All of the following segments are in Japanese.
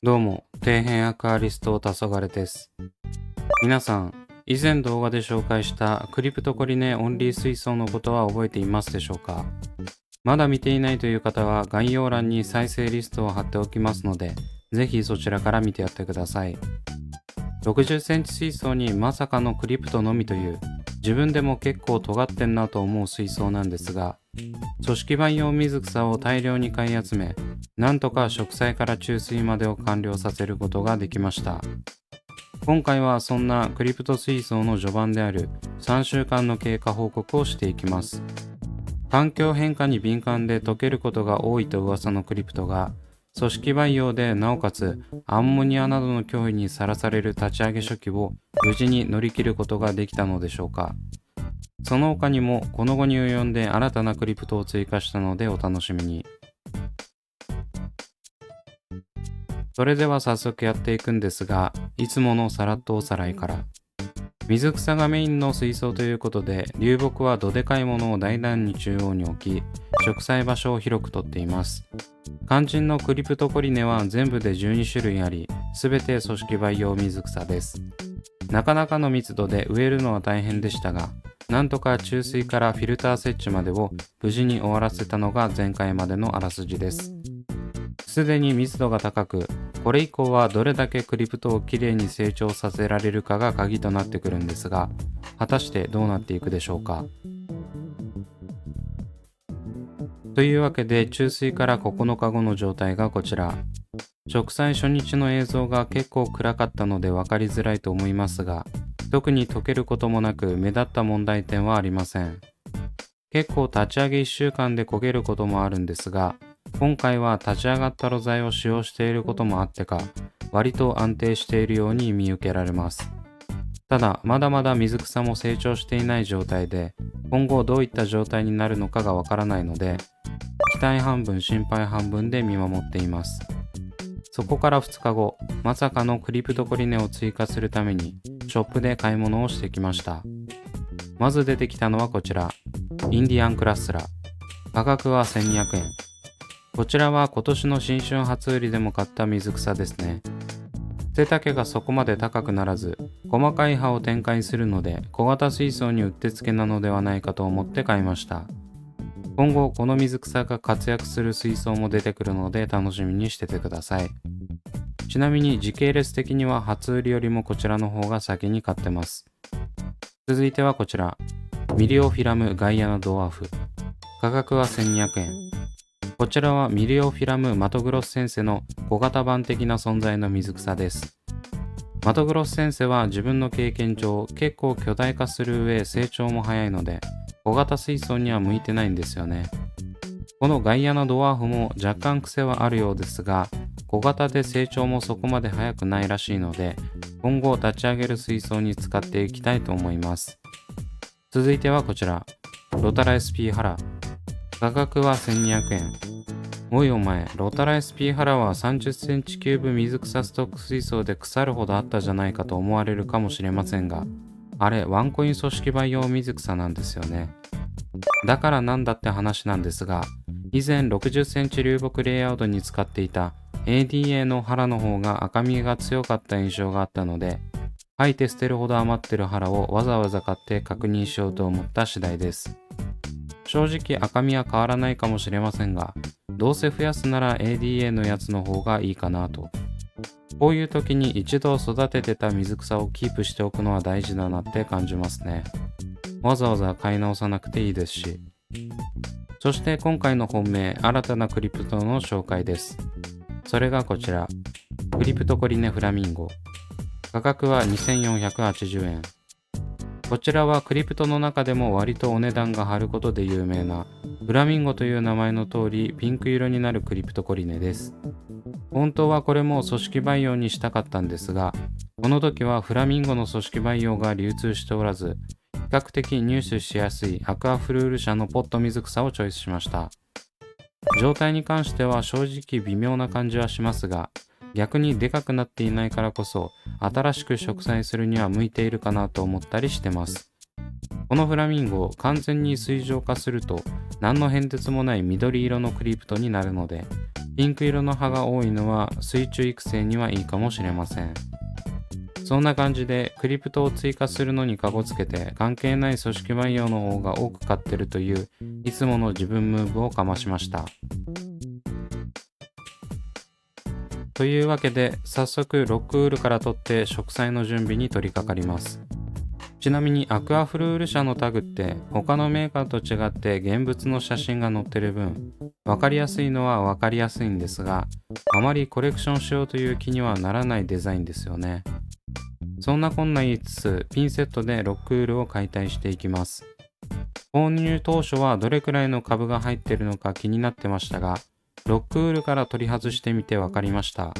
どうも、底辺アクアリスト黄昏です。皆さん、以前動画で紹介したクリプトコリネオンリー水槽のことは覚えていますでしょうか？まだ見ていないという方は概要欄に再生リストを貼っておきますので、ぜひそちらから見てやってください。60センチ水槽にまさかのクリプトのみという、自分でも結構尖ってんなと思う水槽なんですが、組織培養水草を大量に買い集め、なんとか植栽から注水までを完了させることができました。今回はそんなクリプト水槽の序盤である3週間の経過報告をしていきます。環境変化に敏感で溶けることが多いと噂のクリプトが、組織培養でなおかつアンモニアなどの脅威にさらされる立ち上げ初期を無事に乗り切ることができたのでしょうか。その他にもこの後に及んで新たなクリプトを追加したのでお楽しみに。それでは早速やっていくんですが、いつものさらっとおさらいから。水草がメインの水槽ということで、流木はどでかいものを大胆に中央に置き、植栽場所を広くとっています。肝心のクリプトコリネは全部で12種類あり、すべて組織培養水草です。なかなかの密度で植えるのは大変でしたが、なんとか注水からフィルター設置までを無事に終わらせたのが前回までのあらすじです。すでに密度が高く、これ以降はどれだけクリプトをきれいに成長させられるかが鍵となってくるんですが、果たしてどうなっていくでしょうか。というわけで、注水から9日後の状態がこちら。植栽初日の映像が結構暗かったので分かりづらいと思いますが、特に溶けることもなく目立った問題点はありません。結構立ち上げ1週間で焦げることもあるんですが、今回は立ち上がった露材を使用していることもあってか、割と安定しているように見受けられます。ただ、まだまだ水草も成長していない状態で、今後どういった状態になるのかがわからないので、期待半分心配半分で見守っています。そこから2日後、まさかのクリプトコリネを追加するために、ショップで買い物をしてきました。まず出てきたのはこちら、インディアンクラッスラ。価格は1200円。こちらは今年の新春初売りでも買った水草ですね。背丈がそこまで高くならず、細かい葉を展開するので小型水槽にうってつけなのではないかと思って買いました。今後この水草が活躍する水槽も出てくるので楽しみにしててください。ちなみに時系列的には初売りよりもこちらの方が先に買ってます。続いてはこちら、ミリオフィラムガイアナドワーフ。価格は1200円。こちらはミリオフィラムマトグロスセンセの小型版的な存在の水草です。マトグロスセンセは自分の経験上結構巨大化する上成長も早いので小型水槽には向いてないんですよね。このガイアナドワーフも若干癖はあるようですが、小型で成長もそこまで早くないらしいので今後立ち上げる水槽に使っていきたいと思います。続いてはこちら、ロタラ SP ハラ。価格は1200円。おいお前、ロタラ SP ハラは30センチキューブ水草ストック水槽で腐るほどあったじゃないかと思われるかもしれませんが、あれワンコイン組織培養水草なんですよね。だからなんだって話なんですが、以前60センチ流木レイアウトに使っていた ADA のハラの方が赤みが強かった印象があったので、吐いて捨てるほど余ってるハラをわざわざ買って確認しようと思った次第です。正直赤みは変わらないかもしれませんが、どうせ増やすなら ADA のやつの方がいいかなと。こういう時に一度育ててた水草をキープしておくのは大事だなって感じますね。わざわざ買い直さなくていいですし。そして今回の本命、新たなクリプトの紹介です。それがこちら、クリプトコリネフラミンゴ。価格は2480円。こちらはクリプトの中でも割とお値段が張ることで有名なフラミンゴという名前の通りピンク色になるクリプトコリネです。本当はこれも組織培養にしたかったんですが、この時はフラミンゴの組織培養が流通しておらず、比較的入手しやすいアクアフルール社のポット水草をチョイスしました。状態に関しては正直微妙な感じはしますが、逆にでかくなっていないからこそ新しく植栽するには向いているかなと思ったりしてます。このフラミンゴ、完全に水上化すると何の変哲もない緑色のクリプトになるので、ピンク色の葉が多いのは水中育成にはいいかもしれません。そんな感じでクリプトを追加するのにかこつけて関係ない組織培養の方が多く買ってるといういつもの自分ムーブをかましました。というわけで早速ロックウールから取って植栽の準備に取り掛かります。ちなみにアクアフルール社のタグって他のメーカーと違って現物の写真が載ってる分分かりやすいのは分かりやすいんですが、あまりコレクションしようという気にはならないデザインですよね。そんなこんな言いつつピンセットでロックウールを解体していきます。購入当初はどれくらいの株が入っているのか気になってましたが、ロックウールから取り外してみて分かりました。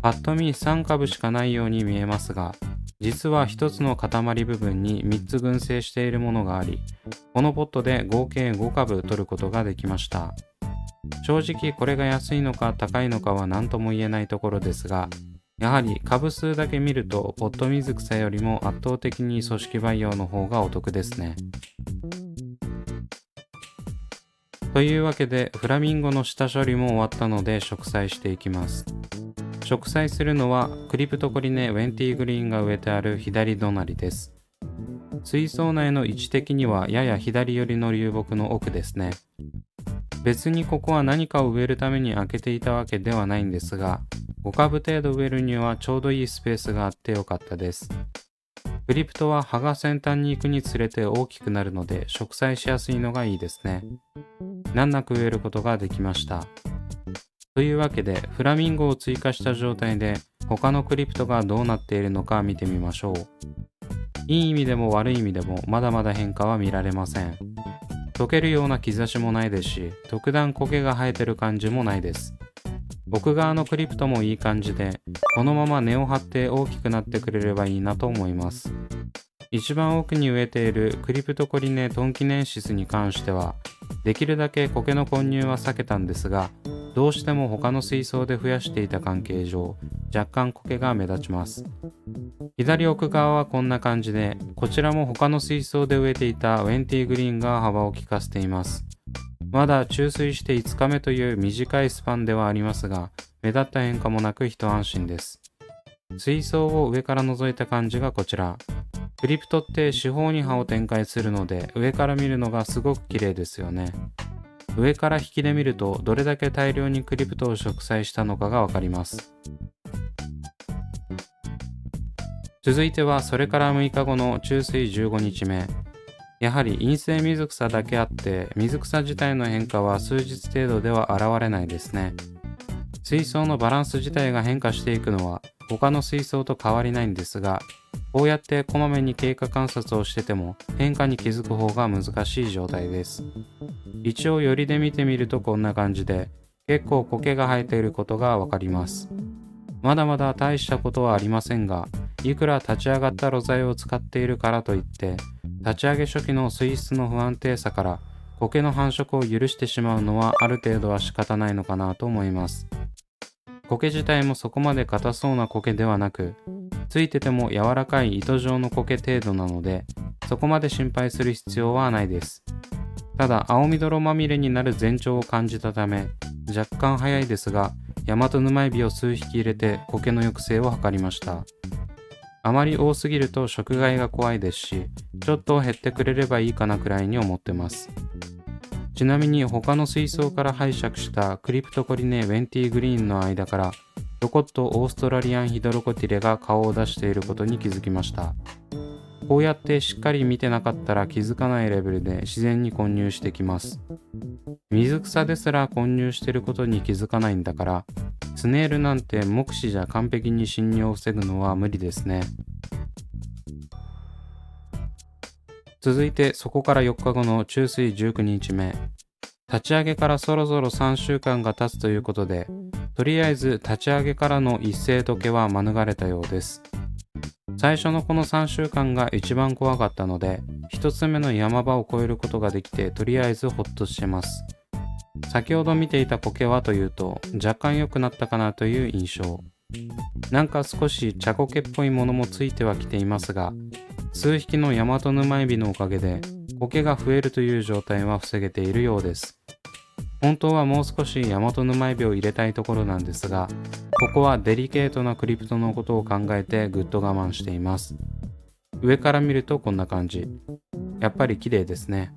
パッと見3株しかないように見えますが、実は1つの塊部分に3つ群生しているものがあり、このポットで合計5株取ることができました。正直これが安いのか高いのかは何とも言えないところですが、やはり株数だけ見るとポット水草よりも圧倒的に組織培養の方がお得ですね。というわけでフラミンゴの下処理も終わったので植栽していきます。植栽するのはクリプトコリネ・ウェンティグリーンが植えてある左隣です。水槽内の位置的にはやや左寄りの流木の奥ですね。別にここは何かを植えるために開けていたわけではないんですが、5株程度植えるにはちょうどいいスペースがあってよかったです。クリプトは葉が先端に行くにつれて大きくなるので植栽しやすいのがいいですね。難なく植えることができました。というわけでフラミンゴを追加した状態で他のクリプトがどうなっているのか見てみましょう。いい意味でも悪い意味でもまだまだ変化は見られません。溶けるような兆しもないですし、特段苔が生えてる感じもないです。奥側のクリプトもいい感じで、このまま根を張って大きくなってくれればいいなと思います。一番奥に植えているクリプトコリネ・トンキネンシスに関しては、できるだけ苔の混入は避けたんですが、どうしても他の水槽で増やしていた関係上、若干苔が目立ちます。左奥側はこんな感じで、こちらも他の水槽で植えていたウェンティグリーンが幅を利かせています。まだ注水して5日目という短いスパンではありますが、目立った変化もなく一安心です。水槽を上から覗いた感じがこちら。クリプトって四方に葉を展開するので、上から見るのがすごく綺麗ですよね。上から引きで見るとどれだけ大量にクリプトを植栽したのかがわかります。続いてはそれから6日後の注水15日目。やはり陰性水草だけあって水草自体の変化は数日程度では現れないですね。水槽のバランス自体が変化していくのは他の水槽と変わりないんですが、こうやってこまめに経過観察をしてても変化に気づく方が難しい状態です。一応寄りで見てみるとこんな感じで結構苔が生えていることがわかります。まだまだ大したことはありませんが、いくら立ち上がった露材を使っているからといって立ち上げ初期の水質の不安定さから苔の繁殖を許してしまうのはある程度は仕方ないのかなと思います。苔自体もそこまで硬そうな苔ではなく、ついてても柔らかい糸状の苔程度なので、そこまで心配する必要はないです。ただ青み泥まみれになる前兆を感じたため、若干早いですがヤマトヌマエビを数匹入れて苔の抑制を図りました。あまり多すぎると食害が怖いですし、ちょっと減ってくれればいいかなくらいに思ってます。ちなみに他の水槽から拝借したクリプトコリネ・ウェンティグリーンの間からひょこっとオーストラリアンヒドロコティレが顔を出していることに気づきました。こうやってしっかり見てなかったら気づかないレベルで自然に混入してきます。水草ですら混入していることに気づかないんだから、スネールなんて目視じゃ完璧に侵入を防ぐのは無理ですね。続いてそこから4日後の注水19日目。立ち上げからそろそろ3週間が経つということで、とりあえず立ち上げからの一斉溶けは免れたようです。最初のこの3週間が一番怖かったので、一つ目の山場を越えることができてとりあえずほっとしてます。先ほど見ていた苔はというと若干良くなったかなという印象。なんか少し茶苔っぽいものもついてはきていますが、数匹のヤマトヌマエビのおかげで苔が増えるという状態は防げているようです。本当はもう少しヤマトヌマエビを入れたいところなんですが、ここはデリケートなクリプトのことを考えてぐっと我慢しています。上から見るとこんな感じ。やっぱり綺麗ですね。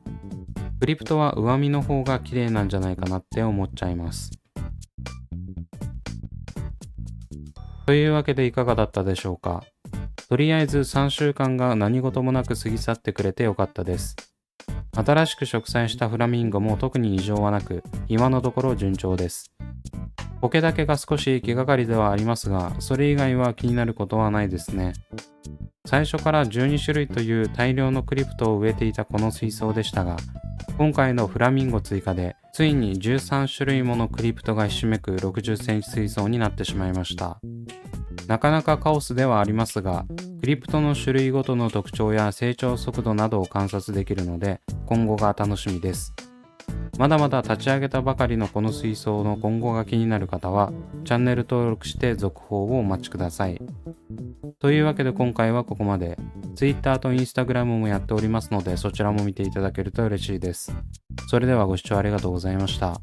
クリプトは上身の方が綺麗なんじゃないかなって思っちゃいます。というわけでいかがだったでしょうか。とりあえず3週間が何事もなく過ぎ去ってくれてよかったです。新しく植栽したフラミンゴも特に異常はなく、今のところ順調です。苔だけが少し気がかりではありますが、それ以外は気になることはないですね。最初から12種類という大量のクリプトを植えていたこの水槽でしたが、今回のフラミンゴ追加でついに13種類ものクリプトがひしめく60センチ水槽になってしまいました。なかなかカオスではありますが、クリプトの種類ごとの特徴や成長速度などを観察できるので、今後が楽しみです。まだまだ立ち上げたばかりのこの水槽の今後が気になる方は、チャンネル登録して続報をお待ちください。というわけで今回はここまで。Twitter と Instagram もやっておりますので、そちらも見ていただけると嬉しいです。それではご視聴ありがとうございました。